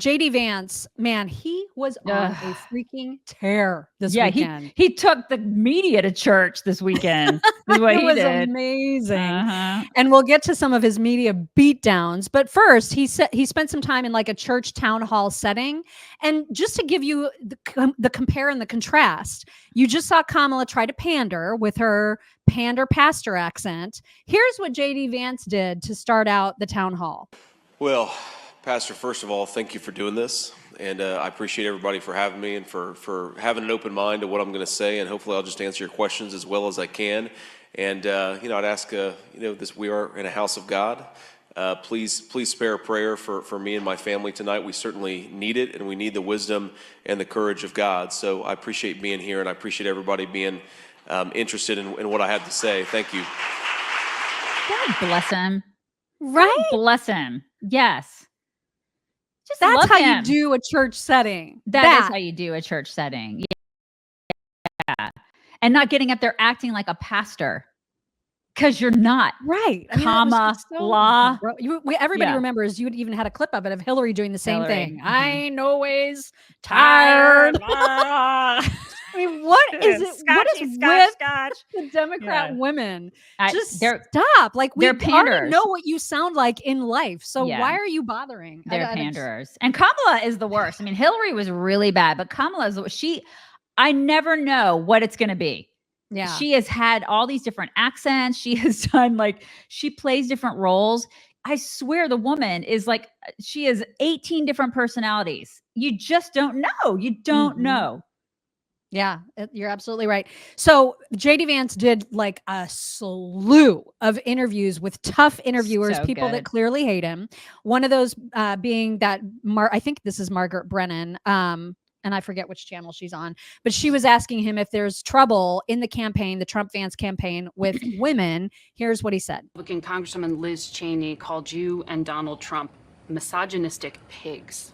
JD Vance, man, he was on a freaking tear this weekend. He took the media to church this weekend. Is what it was did. Amazing. And we'll get to some of his media beatdowns. But first, he spent some time in like a church town hall setting. And just to give you the compare and the contrast, you just saw Kamala try to pander with her pander pastor accent. Here's what JD Vance did to start out the town hall. Well, Pastor, first of all, thank you for doing this. And I appreciate everybody for having me and for having an open mind to what I'm going to say. And hopefully I'll just answer your questions as well as I can. And, I'd ask, we are in a house of God. Please spare a prayer for me and my family tonight. We certainly need it, and we need the wisdom and the courage of God. So I appreciate being here, and I appreciate everybody being interested in what I have to say. Thank you. God bless him. Right? God bless him. Yes. Just That's how him. you do a church setting. That is how you do a church setting. Yeah. And not getting up there acting like a pastor. Because you're not. Right. Everybody remembers you even had a clip of it of Hillary doing the same thing. Mm-hmm. I ain't always tired. I mean, what is it? What is with the Democrat women? Just stop. Like, we already know what you sound like in life. So why are you bothering? They're panderers. And Kamala is the worst. I mean, Hillary was really bad, but Kamala is I never know what it's going to be. Yeah. She has had all these different accents. She has done she plays different roles. I swear the woman is she has 18 different personalities. You just don't know. You don't know. Yeah, you're absolutely right. So JD Vance did like a slew of interviews with tough interviewers, people that clearly hate him. One of those being that I think this is Margaret Brennan. And I forget which channel she's on, but she was asking him if there's trouble in the campaign, the Trump-Vance campaign with women. Here's what he said. Congresswoman Liz Cheney called you and Donald Trump misogynistic pigs.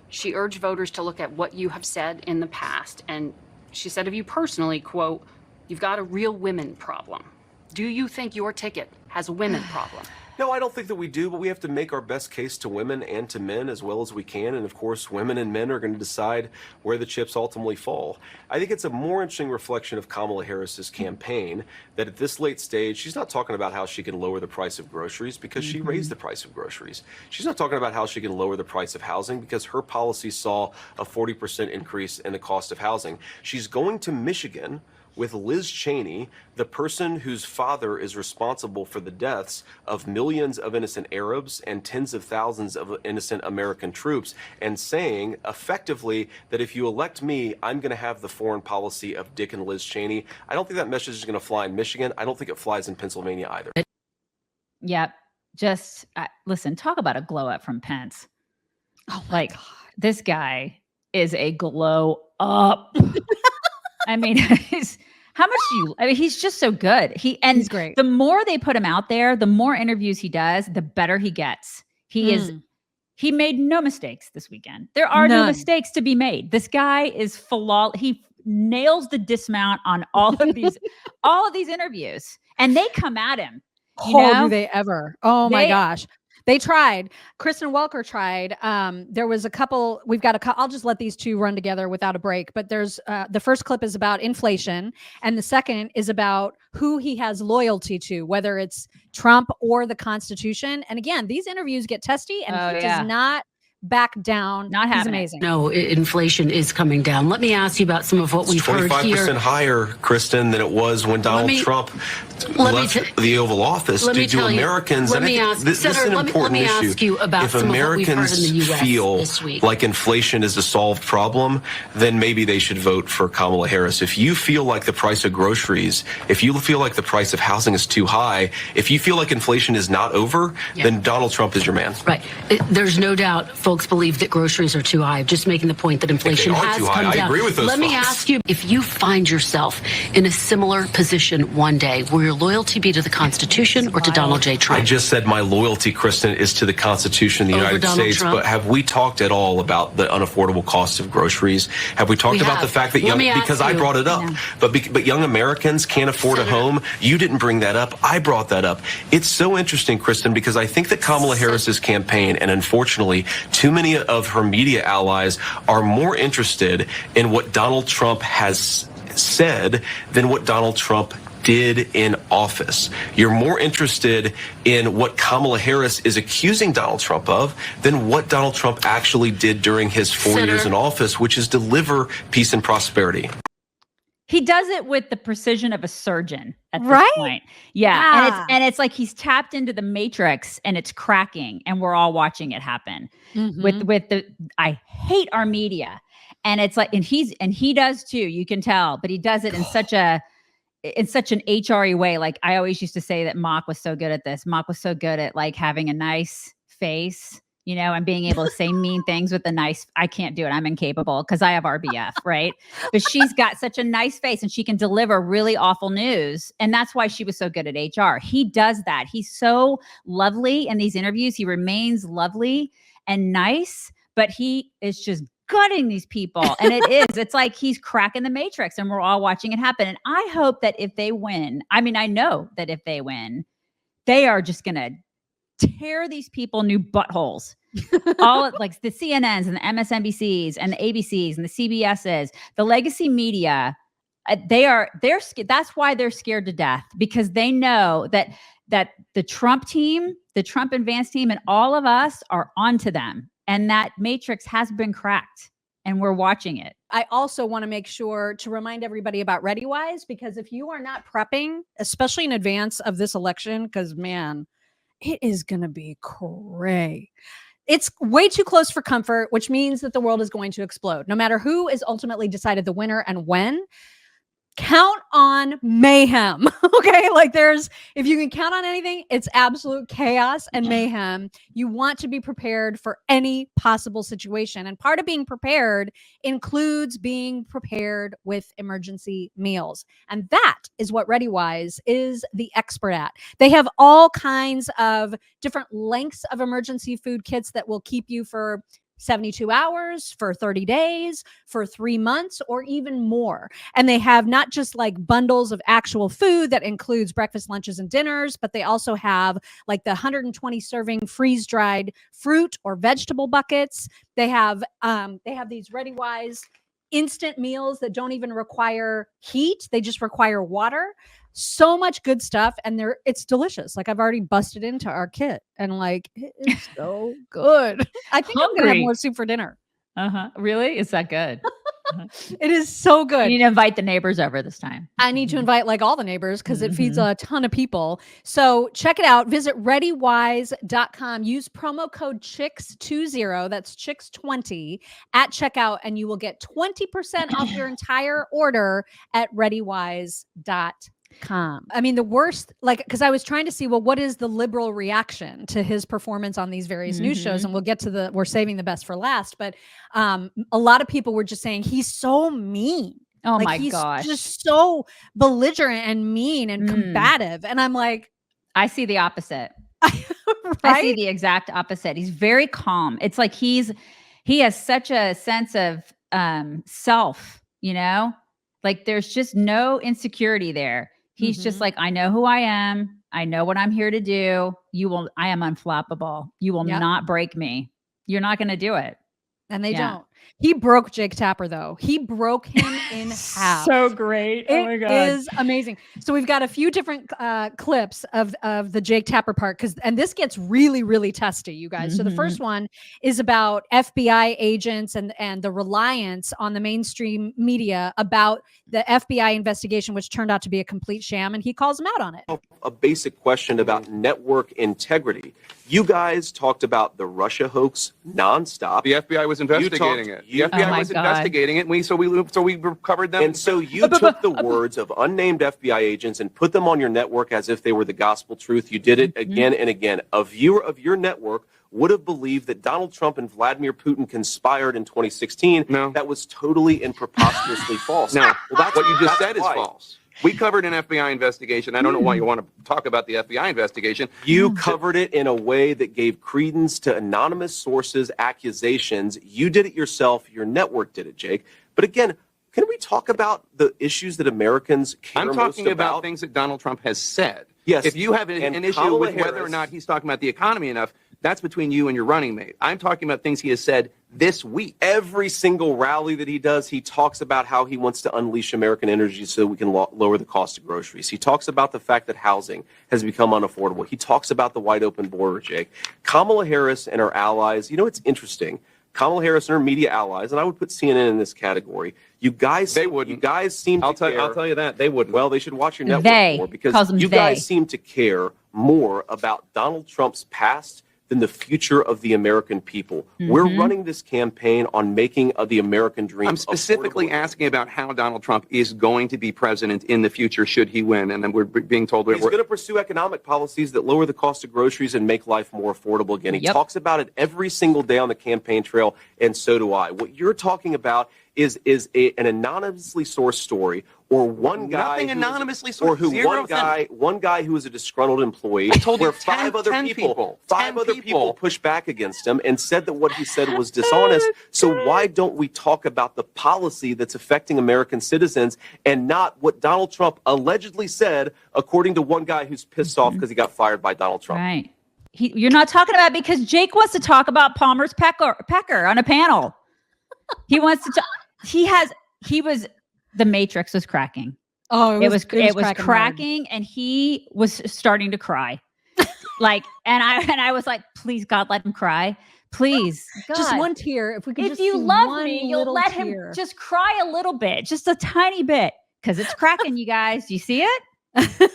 She urged voters to look at what you have said in the past. And she said of you personally, quote, "You've got a real women problem." Do you think your ticket has a women problem? No, I don't think that we do, but we have to make our best case to women and to men as well as we can. And of course, women and men are going to decide where the chips ultimately fall. I think it's a more interesting reflection of Kamala Harris's campaign that at this late stage, she's not talking about how she can lower the price of groceries because she raised the price of groceries. She's not talking about how she can lower the price of housing because her policy saw a 40% increase in the cost of housing. She's going to Michigan with Liz Cheney, the person whose father is responsible for the deaths of millions of innocent Arabs and tens of thousands of innocent American troops, and saying effectively that if you elect me, I'm going to have the foreign policy of Dick and Liz Cheney. I don't think that message is going to fly in Michigan. I don't think it flies in Pennsylvania either. Yep. Just listen, talk about a glow up from Pence. Oh my God. This guy is a glow up. I mean, he's just so good. He's great. The more they put him out there, the more interviews he does, the better he gets. He made no mistakes this weekend. There are no mistakes to be made. This guy is flawless. He nails the dismount on all of these interviews, and they come at him. Do they ever? Oh my gosh. They tried. Kristen Welker tried. There was a couple. I'll just let these two run together without a break. But there's the first clip is about inflation, and the second is about who he has loyalty to, whether it's Trump or the Constitution. And again, these interviews get testy, and he does not back down. He's amazing. No, inflation is coming down. Let me ask you about some of what we've heard here. 25% higher, Kristen, than it was when Donald Trump left the Oval Office. Do Americans, and I think this is an important issue, if Americans feel like inflation is a solved problem, then maybe they should vote for Kamala Harris. If you feel like the price of groceries, if you feel like the price of housing is too high, if you feel like inflation is not over, then Donald Trump is your man. Right. There's no doubt folks believe that groceries are too high. Just making the point that inflation has come down. I agree with those Let me ask you, if you find yourself in a similar position one day, will your loyalty be to the Constitution or to Donald J. Trump? I just said my loyalty, Kristen, is to the Constitution of the United States. But have we talked at all about the unaffordable cost of groceries? Have we talked about the fact that because I brought it up, but young Americans can't afford a home? You didn't bring that up. I brought that up. It's so interesting, Kristen, because I think that Kamala Harris's campaign, and unfortunately, too many of her media allies are more interested in what Donald Trump has said than what Donald Trump did in office. You're more interested in what Kamala Harris is accusing Donald Trump of than what Donald Trump actually did during his 4 years in office, which is deliver peace and prosperity. He does it with the precision of a surgeon at this point. Yeah. And it's like he's tapped into the matrix and it's cracking and we're all watching it happen. I hate our media. And it's like, and he does too, you can tell, but he does it in such an HRE way. Like I always used to say that Mock was so good at this. Mock was so good at like having a nice face, you know, and being able to say mean things with a nice, I can't do it. I'm incapable because I have RBF, right? But she's got such a nice face and she can deliver really awful news. And that's why she was so good at HR. He does that. He's so lovely in these interviews. He remains lovely and nice, but he is just gutting these people. And it's like he's cracking the matrix and we're all watching it happen. And I hope that if they win, I mean, I know that if they win, they are just going to tear these people new buttholes. All like the CNNs and the MSNBCs and the ABCs and the CBSs, the legacy media, that's why they're scared to death, because they know that the Trump team, the Trump and Vance team, and all of us are onto them. And that matrix has been cracked and we're watching it. I also want to make sure to remind everybody about ReadyWise, because if you are not prepping, especially in advance of this election, because man, it is going to be cray. It's way too close for comfort, which means that the world is going to explode. No matter who is ultimately decided the winner and when, count on mayhem. Okay. Like if you can count on anything, it's absolute chaos and mayhem. You want to be prepared for any possible situation. And part of being prepared includes being prepared with emergency meals. And that is what ReadyWise is the expert at. They have all kinds of different lengths of emergency food kits that will keep you for 72 hours, for 30 days, for 3 months, or even more. And they have not just like bundles of actual food that includes breakfast, lunches, and dinners, but they also have like the 120 serving freeze-dried fruit or vegetable buckets. They have these ReadyWise instant meals that don't even require heat. They just require water. So much good stuff. And it's delicious. Like I've already busted into our kit and like, it is so good. I think I'm going to have more soup for dinner. Really? Is that good? It is so good. You need to invite the neighbors over this time. I need to invite like all the neighbors because it feeds a ton of people. So check it out. Visit ReadyWise.com. Use promo code CHICKS20, that's CHICKS20 at checkout, and you will get 20% off your entire order at ReadyWise.com. I mean, the worst, like, because I was trying to see, well, what is the liberal reaction to his performance on these various news shows? And we'll get to we're saving the best for last. But a lot of people were just saying he's so mean. Oh like, my gosh. He's just so belligerent and mean and combative. And I'm like, I see the opposite. Right? I see the exact opposite. He's very calm. It's like he has such a sense of self, you know, like there's just no insecurity there. He's just like, I know who I am. I know what I'm here to do. I am unflappable. You will not break me. You're not going to do it. And they don't. He broke Jake Tapper, though. He broke him in half. So great. Oh my God. It is amazing. So we've got a few different clips of the Jake Tapper part, and this gets really, really testy, you guys. So the first one is about FBI agents and the reliance on the mainstream media about the FBI investigation, which turned out to be a complete sham. And he calls him out on it. A basic question about network integrity. You guys talked about the Russia hoax nonstop. The FBI was investigating it. The FBI was investigating it. And so we recovered them. And so you took the words of unnamed FBI agents and put them on your network as if they were the gospel truth. You did it again and again. A viewer of your network would have believed that Donald Trump and Vladimir Putin conspired in 2016. No. That was totally and preposterously false. No. Well, that's what you just said is false. We covered an FBI investigation. I don't know why you want to talk about the FBI investigation. You covered it in a way that gave credence to anonymous sources' accusations. You did it yourself. Your network did it, Jake. But again, can we talk about the issues that Americans care most about? I'm talking about things that Donald Trump has said. Yes. If you have an issue with whether or not he's talking about the economy enough, That's between you and your running mate. I'm talking about things he has said this week. Every single rally that he does, he talks about how he wants to unleash American energy so we can lower the cost of groceries. He talks about the fact that housing has become unaffordable. He talks about the wide open border, Jake. Kamala Harris and her allies, it's interesting. Kamala Harris and her media allies, and I would put CNN in this category. You guys, they wouldn't. You guys seem to care. I'll tell you that they wouldn't. Well, they should watch your network more because you guys seem to care more about Donald Trump's past than the future of the American people. We're running this campaign on making the American dream. I'm specifically asking about how Donald Trump is going to be president in the future should he win. And then we're being told he's going to pursue economic policies that lower the cost of groceries and make life more affordable again. He talks about it every single day on the campaign trail, and so do I. What you're talking about is an anonymously sourced story, or one guy nothing anonymously sourced, or who one guy who is a disgruntled employee. I told where you 5 other people pushed back against him and said that what he said was dishonest. So why don't we talk about the policy that's affecting American citizens and not what Donald Trump allegedly said, according to one guy who's pissed off because he got fired by Donald Trump? Right. You're not talking about it because Jake wants to talk about Palmer's Pecker on a panel. He wants to talk. The Matrix was cracking. Oh, it was cracking and he was starting to cry. And I was like, please, God, let him cry. Please. God. Just one tear. If we could if you love me, you'll let him just cry a little bit, just a tiny bit. Because it's cracking, you guys. Do you see it?